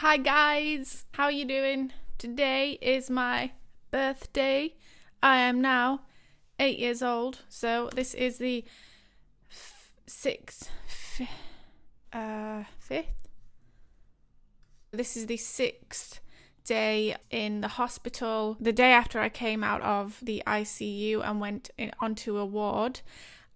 Hi guys, how are you doing? Today is my birthday. I am now 8 years old, so this is the fifth. This is the 6th day in the hospital. The day after I came out of the ICU and went onto a ward.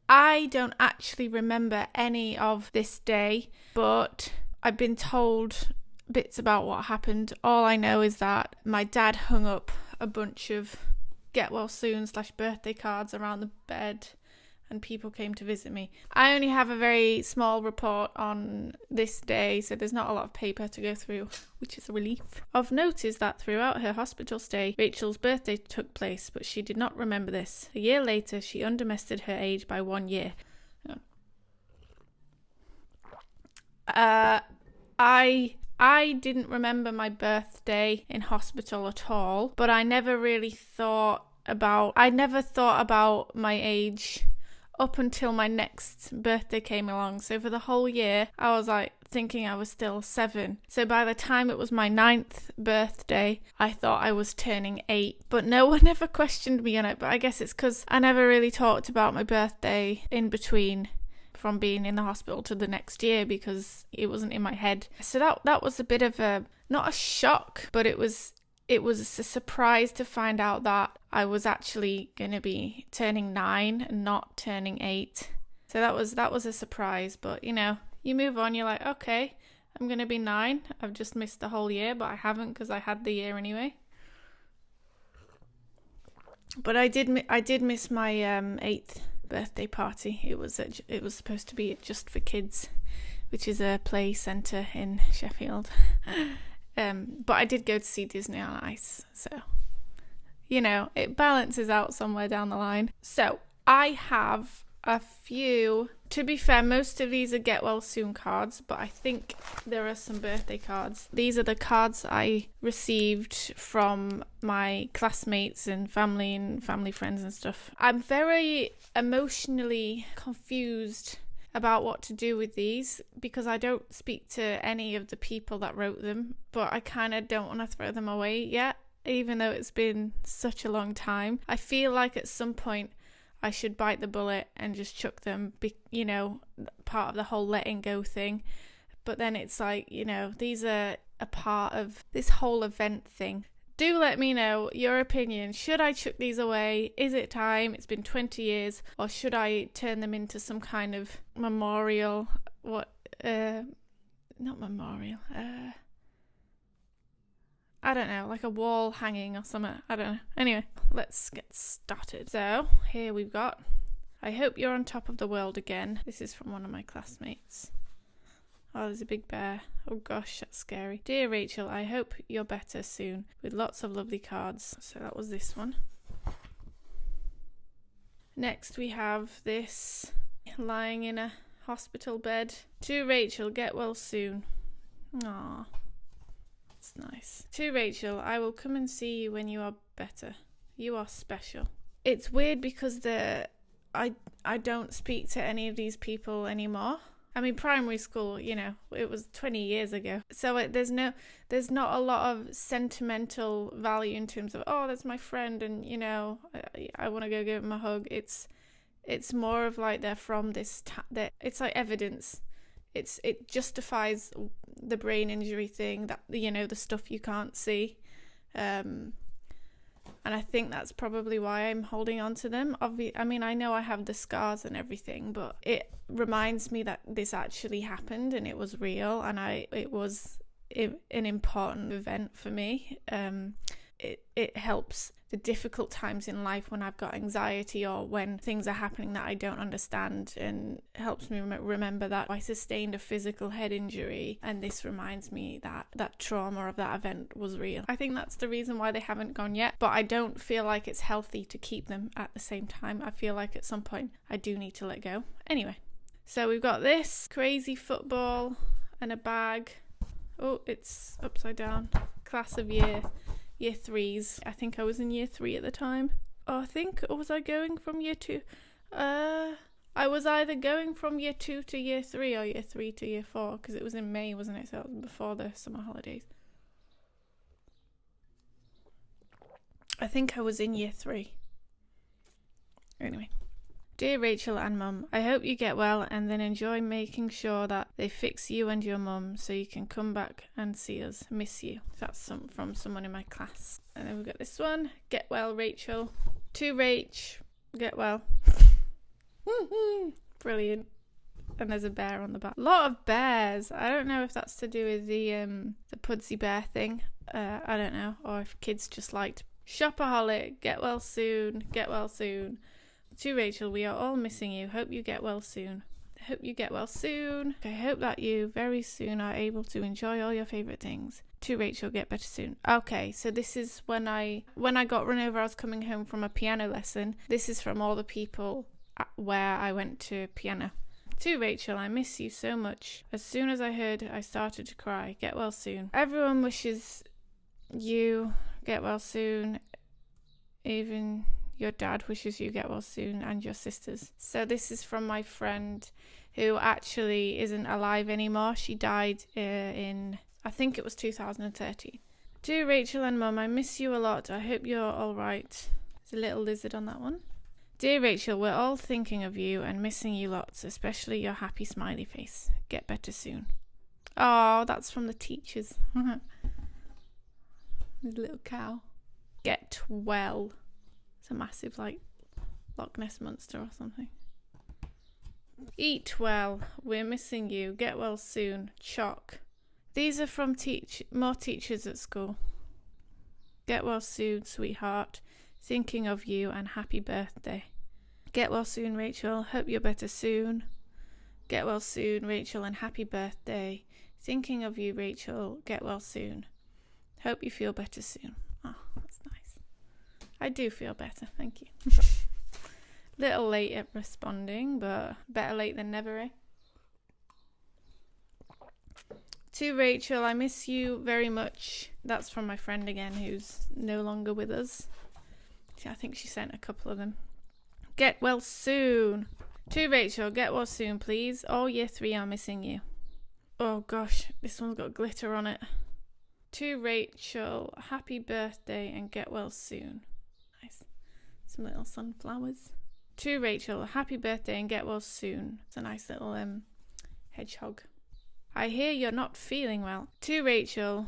I don't actually remember any of this day, but I've been told bits about what happened. All I know is that my dad hung up a bunch of get well soon / birthday cards around the bed and people came to visit me. I only have a very small report on this day, so there's not a lot of paper to go through, which is a relief. Of note is that throughout her hospital stay, Rachel's birthday took place, but she did not remember this. A year later, she underestimated her age by 1 year. I didn't remember my birthday in hospital at all, but I never thought about my age up until my next birthday came along. So for the whole year, I was thinking I was still 7. So by the time it was my 9th birthday, I thought I was turning 8. But no one ever questioned me on it. But I guess it's because I never really talked about my birthday in between from being in the hospital to the next year because it wasn't in my head. So that was a bit of not a shock, but it was a surprise to find out that I was actually going to be turning 9 and not turning 8. So that was a surprise, but you move on. You're like, okay, I'm going to be 9. I've just missed the whole year, but I haven't because I had the year anyway. But I did miss my 8th birthday party. It was supposed to be Just for Kids, which is a play centre in Sheffield. But I did go to see Disney on Ice, so it balances out somewhere down the line. So I have a few. To be fair, most of these are get well soon cards, but I think there are some birthday cards. These are the cards I received from my classmates and family friends and stuff. I'm very emotionally confused about what to do with these because I don't speak to any of the people that wrote them, but I kind of don't want to throw them away yet, even though it's been such a long time. I feel like at some point I should bite the bullet and just chuck them, part of the whole letting go thing. But then it's these are a part of this whole event thing. Do let me know your opinion. Should I chuck these away? Is it time? It's been 20 years. Or should I turn them into some kind of memorial? Not memorial. I don't know, like a wall hanging or something. I don't know. Anyway, let's get started. So, here we've got, I hope you're on top of the world again. This is from one of my classmates. Oh, there's a big bear. Oh gosh, that's scary. Dear Rachel, I hope you're better soon. With lots of lovely cards. So that was this one. Next we have this, lying in a hospital bed. To Rachel, get well soon. Aww. That's nice. To Rachel, I will come and see you when you are better. You are special. It's weird because I don't speak to any of these people anymore. I mean, primary school, it was 20 years ago. So there's not a lot of sentimental value in terms of, oh, that's my friend and, I want to go give him a hug. It's more of like they're from this, it's like evidence. It justifies the brain injury thing, that, the stuff you can't see. And I think that's probably why I'm holding on to them. I mean, I know I have the scars and everything, but it reminds me that this actually happened and it was real and it was an important event for me. It helps the difficult times in life when I've got anxiety or when things are happening that I don't understand, and helps me remember that I sustained a physical head injury and this reminds me that trauma of that event was real. I think that's the reason why they haven't gone yet, but I don't feel like it's healthy to keep them at the same time. I feel like at some point I do need to let go. Anyway, so we've got this crazy football and a bag. Oh, it's upside down. Class of year 3s. I think I was in year 3 at the time. Or was I going from year 2? I was either going from year 2 to year 3 or year 3 to year 4 because it was in May, wasn't it? So it was before the summer holidays. I think I was in year 3. Anyway. Dear Rachel and Mum, I hope you get well and then enjoy making sure that they fix you and your mum so you can come back and see us. Miss you. That's from someone in my class. And then we've got this one. Get well, Rachel. To Rach, get well. Brilliant. And there's a bear on the back. A lot of bears. I don't know if that's to do with the Pudsey Bear thing. I don't know. Or if kids just liked Shopaholic, get well soon, get well soon. To Rachel, we are all missing you. Hope you get well soon. Hope you get well soon. I hope that you very soon are able to enjoy all your favourite things. To Rachel, get better soon. Okay, so this is when I got run over. I was coming home from a piano lesson. This is from all the people where I went to piano. To Rachel, I miss you so much. As soon as I heard, I started to cry. Get well soon. Everyone wishes you get well soon. Even your dad wishes you get well soon, and your sisters. So this is from my friend who actually isn't alive anymore. She died in, I think it was 2013. To Rachel and Mum, I miss you a lot. I hope you're all right. There's a little lizard on that one. Dear Rachel, we're all thinking of you and missing you lots, especially your happy smiley face. Get better soon. Oh, that's from the teachers. There's a little cow. Get well. It's a massive, like, Loch Ness monster or something. Eat well. We're missing you. Get well soon. Chock. These are from more teachers at school. Get well soon, sweetheart. Thinking of you and happy birthday. Get well soon, Rachel. Hope you're better soon. Get well soon, Rachel, and happy birthday. Thinking of you, Rachel. Get well soon. Hope you feel better soon. Oh, that's nice. I do feel better, thank you. Little late at responding, but better late than never, eh? To Rachel, I miss you very much. That's from my friend again, who's no longer with us. I think she sent a couple of them. Get well soon. To Rachel, get well soon, please. All year 3 are missing you. Oh gosh, this one's got glitter on it. To Rachel, happy birthday and get well soon. Nice. Some little sunflowers. To Rachel, happy birthday and get well soon. It's a nice little hedgehog. I hear you're not feeling well. To Rachel,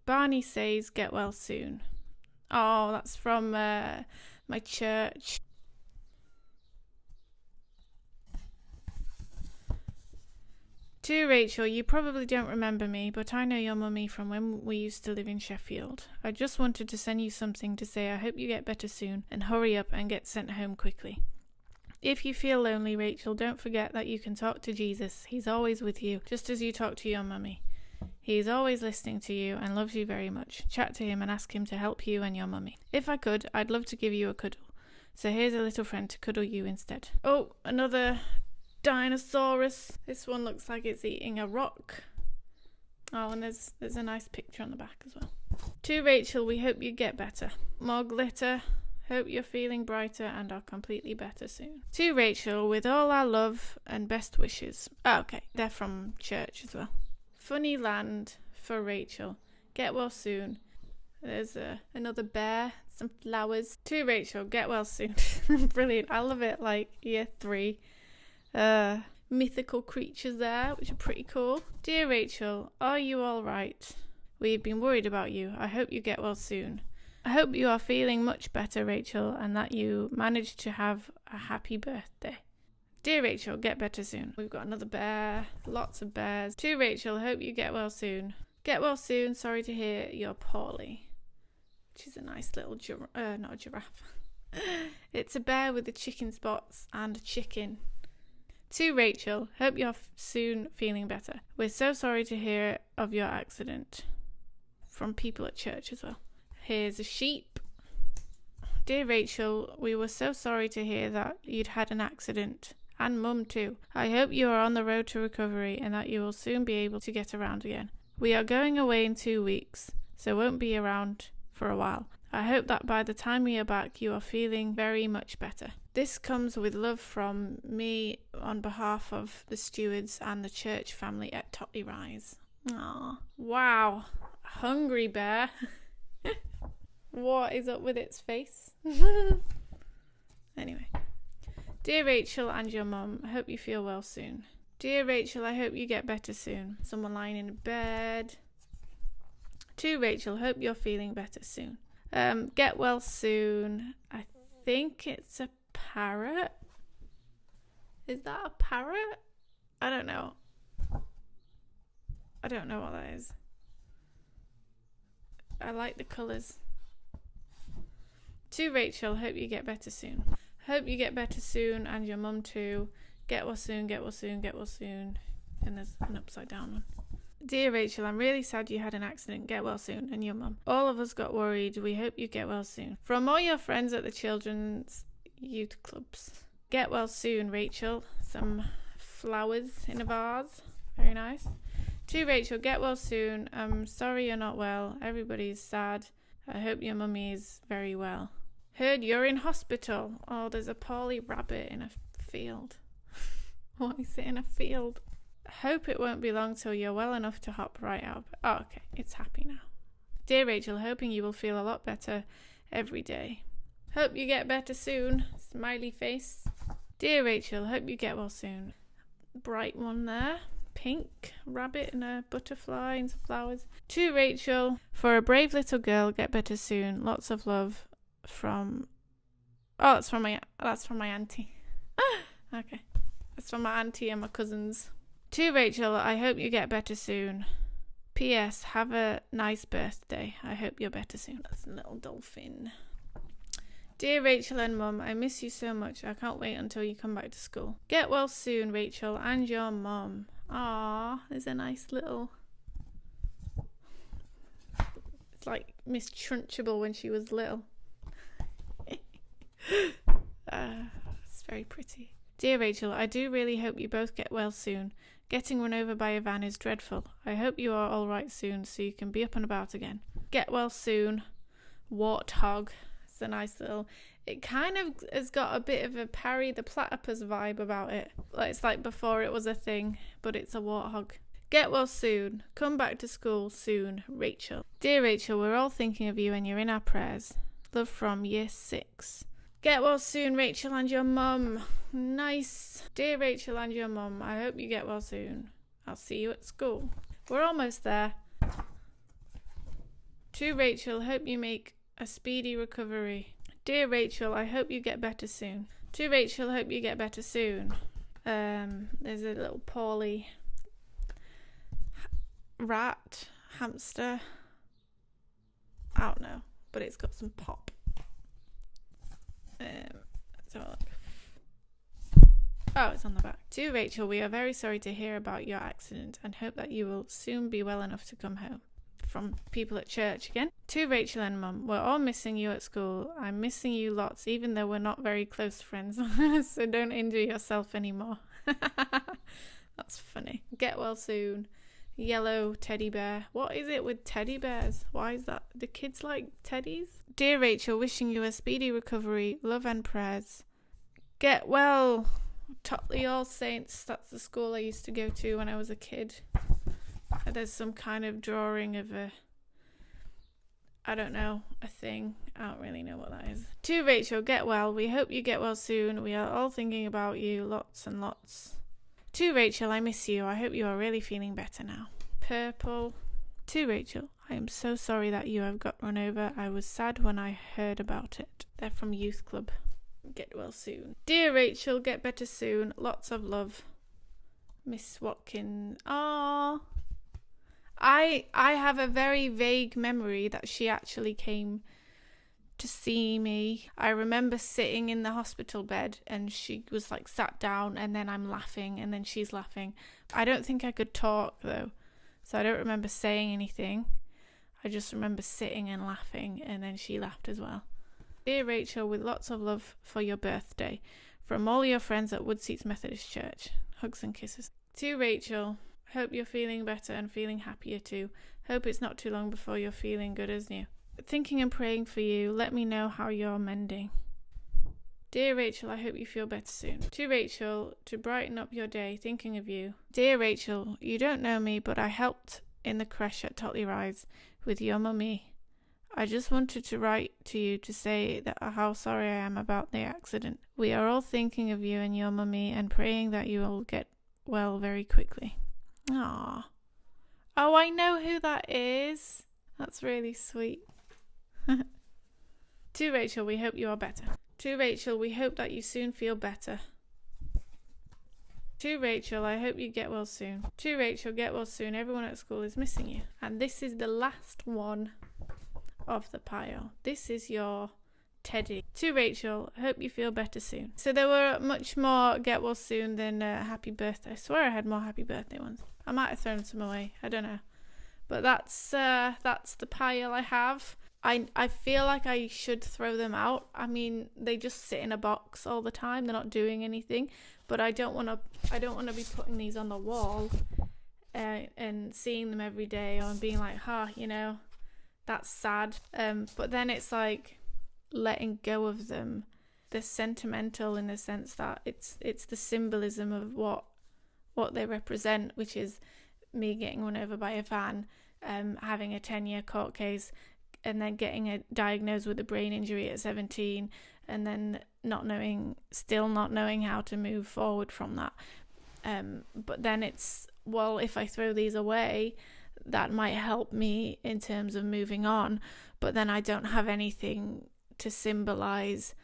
Barney says get well soon. Oh, that's from my church. To Rachel, you probably don't remember me, but I know your mummy from when we used to live in Sheffield. I just wanted to send you something to say I hope you get better soon and hurry up and get sent home quickly. If you feel lonely, Rachel, don't forget that you can talk to Jesus. He's always with you, just as you talk to your mummy. He's always listening to you and loves you very much. Chat to him and ask him to help you and your mummy. If I could, I'd love to give you a cuddle. So here's a little friend to cuddle you instead. Oh, another Dinosaurus. This one looks like it's eating a rock. Oh, and there's a nice picture on the back as well. To Rachel, we hope you get better. More glitter. Hope you're feeling brighter and are completely better soon. To Rachel, with all our love and best wishes. Oh, okay, they're from church as well. Funny land for Rachel. Get well soon. There's another bear, some flowers. To Rachel, get well soon. Brilliant. I love it. Like year 3. Mythical creatures there, which are pretty cool. Dear Rachel, are you all right? We've been worried about you. I hope you get well soon. I hope you are feeling much better, Rachel, and that you managed to have a happy birthday. Dear Rachel, get better soon. We've got another bear, lots of bears. To Rachel, hope you get well soon. Get well soon, sorry to hear you're poorly. Which is a nice little not a giraffe. It's a bear with the chicken spots and a chicken. To Rachel, hope you're soon feeling better. We're so sorry to hear of your accident. From people at church as well. Here's a sheep. Dear Rachel, we were so sorry to hear that you'd had an accident. And Mum too. I hope you are on the road to recovery and that you will soon be able to get around again. We are going away in 2 weeks, so won't be around for a while. I hope that by the time we are back, you are feeling very much better. This comes with love from me on behalf of the stewards and the church family at Totley Rise. Aww. Wow. Hungry bear. What is up with its face? Anyway. Dear Rachel and your mum, I hope you feel well soon. Dear Rachel, I hope you get better soon. Someone lying in bed. To Rachel, hope you're feeling better soon. Get well soon. I think it's a parrot. Is that a parrot? I don't know. I don't know what that is. I like the colours. To Rachel, hope you get better soon. Hope you get better soon, and your mum too. Get well soon, get well soon, get well soon. And there's an upside down one. Dear Rachel, I'm really sad you had an accident. Get well soon, and your mum. All of us got worried. We hope you get well soon. From all your friends at the children's youth clubs. Get well soon, Rachel. Some flowers in a vase. Very nice. To Rachel, get well soon. I'm sorry you're not well. Everybody's sad. I hope your mummy is very well. Heard you're in hospital. Oh, there's a poorly rabbit in a field. Why is it in a field? Hope it won't be long till you're well enough to hop right out. Oh, okay. It's happy now. Dear Rachel, hoping you will feel a lot better every day. Hope you get better soon. Smiley face. Dear Rachel, hope you get well soon. Bright one there. Pink rabbit and a butterfly and some flowers. To Rachel, for a brave little girl, get better soon. Lots of love from... Oh, that's from my auntie. Okay. That's from my auntie and my cousins. To Rachel, I hope you get better soon. P.S. Have a nice birthday. I hope you're better soon. That's a little dolphin. Dear Rachel and Mum, I miss you so much. I can't wait until you come back to school. Get well soon, Rachel, and your mum. Ah, there's a nice little... It's like Miss Trunchbull when she was little. It's very pretty. Dear Rachel, I do really hope you both get well soon. Getting run over by a van is dreadful. I hope you are all right soon so you can be up and about again. Get well soon. Warthog. It's a nice little... It kind of has got a bit of a Parry the Platypus vibe about it. It's like before it was a thing, but it's a warthog. Get well soon. Come back to school soon, Rachel. Dear Rachel, we're all thinking of you and you're in our prayers. Love from Year 6. Get well soon, Rachel and your mum. Nice. Dear Rachel and your mum, I hope you get well soon. I'll see you at school. We're almost there. To Rachel, hope you make a speedy recovery. Dear Rachel, I hope you get better soon. To Rachel, hope you get better soon. There's a little poorly rat, hamster. I don't know, but it's got some pop. Let's have a look. Oh, it's on the back. To Rachel, we are very sorry to hear about your accident and hope that you will soon be well enough to come home. From people at church again. To Rachel and Mum, we're all missing you at school. I'm missing you lots, even though we're not very close friends. So don't injure yourself anymore. That's funny. Get well soon. Yellow teddy bear. What is it with teddy bears? Why is that? Do kids like teddies? Dear Rachel, wishing you a speedy recovery. Love and prayers. Get well. Totley All Saints. That's the school I used to go to when I was a kid. There's some kind of drawing of a... I don't know, a thing. I don't really know what that is. To Rachel, get well. We hope you get well soon. We are all thinking about you lots and lots. To Rachel, I miss you. I hope you are really feeling better now. Purple. To Rachel, I am so sorry that you have got run over. I was sad when I heard about it. They're from Youth Club. Get well soon. Dear Rachel, get better soon. Lots of love. Miss Watkins. Aww. I have a very vague memory that she actually came to see me. I remember sitting in the hospital bed and she was like sat down and then I'm laughing and then she's laughing. I don't think I could talk though, so I don't remember saying anything. I just remember sitting and laughing and then she laughed as well. Dear Rachel, with lots of love for your birthday from all your friends at Woodseats Methodist Church. Hugs and kisses. To Rachel, hope you're feeling better and feeling happier too. Hope it's not too long before you're feeling good as new. Thinking and praying for you. Let me know how you're mending. Dear Rachel, I hope you feel better soon. To Rachel, to brighten up your day, thinking of you. Dear Rachel, you don't know me, but I helped in the creche at Totley Rise with your mummy. I just wanted to write to you to say that how sorry I am about the accident. We are all thinking of you and your mummy and praying that you will get well very quickly. Aww. Oh, I know who that is. That's really sweet. To Rachel, we hope you are better. To Rachel, we hope that you soon feel better. To Rachel, I hope you get well soon. To Rachel, get well soon. Everyone at school is missing you. And this is the last one of the pile. This is your teddy. To Rachel, hope you feel better soon. So there were much more get well soon than happy birthday. I swear I had more happy birthday ones. I might have thrown some away. I don't know. But that's the pile I have. I feel like I should throw them out. I mean, they just sit in a box all the time. They're not doing anything. But I don't want to be putting these on the wall and seeing them every day or being like, you know, that's sad. But then it's like letting go of them. They're sentimental in the sense that it's the symbolism of what they represent, which is me getting run over by a van, having a 10-year court case, and then getting diagnosed with a brain injury at 17, and then still not knowing how to move forward from that. But then it's, well, if I throw these away, that might help me in terms of moving on, but then I don't have anything to symbolize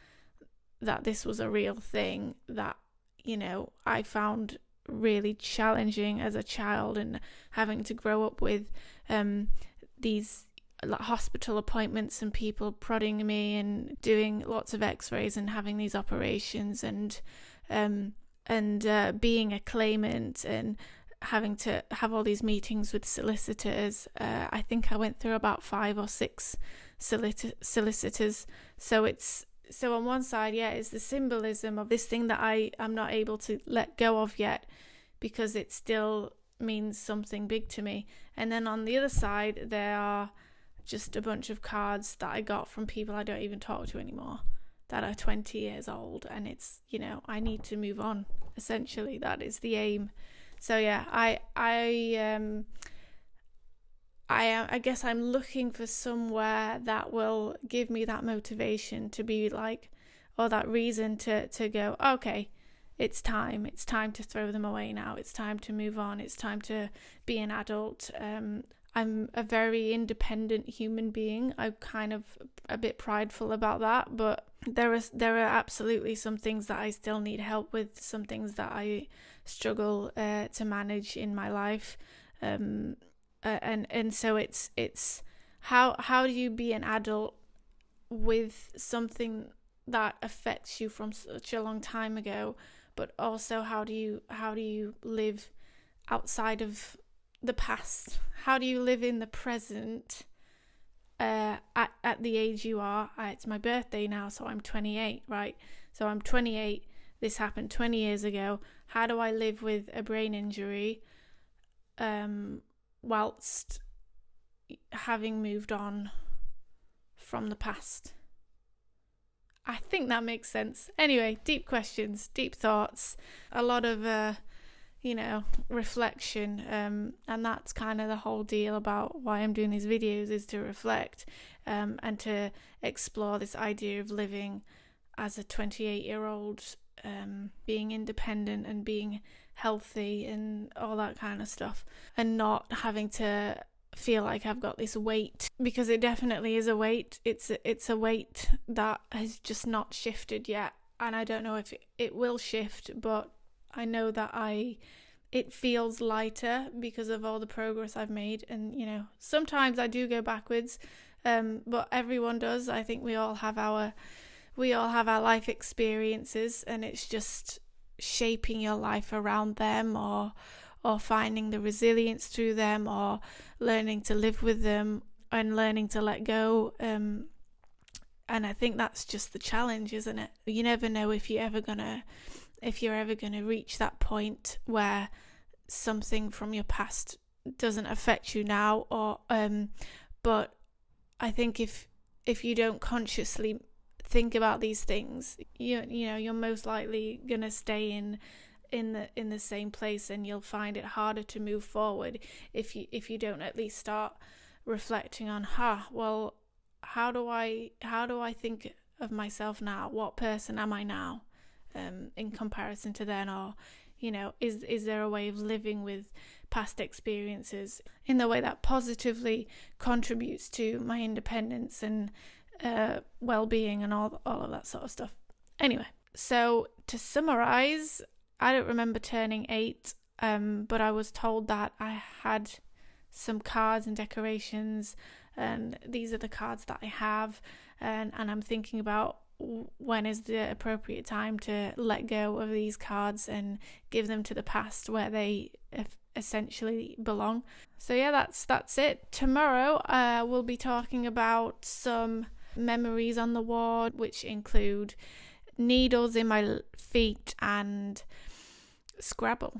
that this was a real thing that, you know, I found really challenging as a child, and having to grow up with these hospital appointments and people prodding me and doing lots of x-rays and having these operations and being a claimant and having to have all these meetings with solicitors. I think I went through about 5 or 6 solicitors. So on one side, it's the symbolism of this thing that I'm not able to let go of yet because it still means something big to me. And then on the other side, there are just a bunch of cards that I got from people I don't even talk to anymore that are 20 years old. And it's, you know, I need to move on. Essentially, that is the aim. So yeah, I guess I'm looking for somewhere that will give me that motivation to be like, or that reason to go, okay, it's time to throw them away now. It's time to move on. It's time to be an adult. I'm a very independent human being. I'm kind of a bit prideful about that, but there are absolutely some things that I still need help with, some things that I struggle to manage in my life. And so it's how do you be an adult with something that affects you from such a long time ago, but also how do you live outside of the past? How do you live in the present at the age you are? It's my birthday now, so I'm 28, right? So I'm 28. This happened 20 years ago. How do I live with a brain injury whilst having moved on from the past? I think that makes sense. Anyway, deep questions, deep thoughts, a lot of reflection, and that's kind of the whole deal about why I'm doing these videos, is to reflect and to explore this idea of living as a 28-year-old, being independent and being healthy and all that kind of stuff, and not having to feel like I've got this weight, because it definitely is a weight. It's a weight that has just not shifted yet, and I don't know if it will shift, but I know that it feels lighter because of all the progress I've made. And you know, sometimes I do go backwards, but everyone does. I think we all have our life experiences, and it's just shaping your life around them, or finding the resilience through them, or learning to live with them and learning to let go. And I think that's just the challenge, isn't it? You never know if you're ever gonna reach that point where something from your past doesn't affect you now, or but I think if you don't consciously think about these things, you're most likely gonna stay in the same place, and you'll find it harder to move forward if you don't at least start reflecting on, well, how do I think of myself now? What person am I now, in comparison to then? Or, is there a way of living with past experiences in the way that positively contributes to my independence and well-being and all of that sort of stuff? Anyway, so to summarize, I don't remember turning 8, but I was told that I had some cards and decorations, and these are the cards that I have, and I'm thinking about when is the appropriate time to let go of these cards and give them to the past where they essentially belong. So yeah, that's it. Tomorrow we'll be talking about some memories on the ward, which include needles in my feet and Scrabble.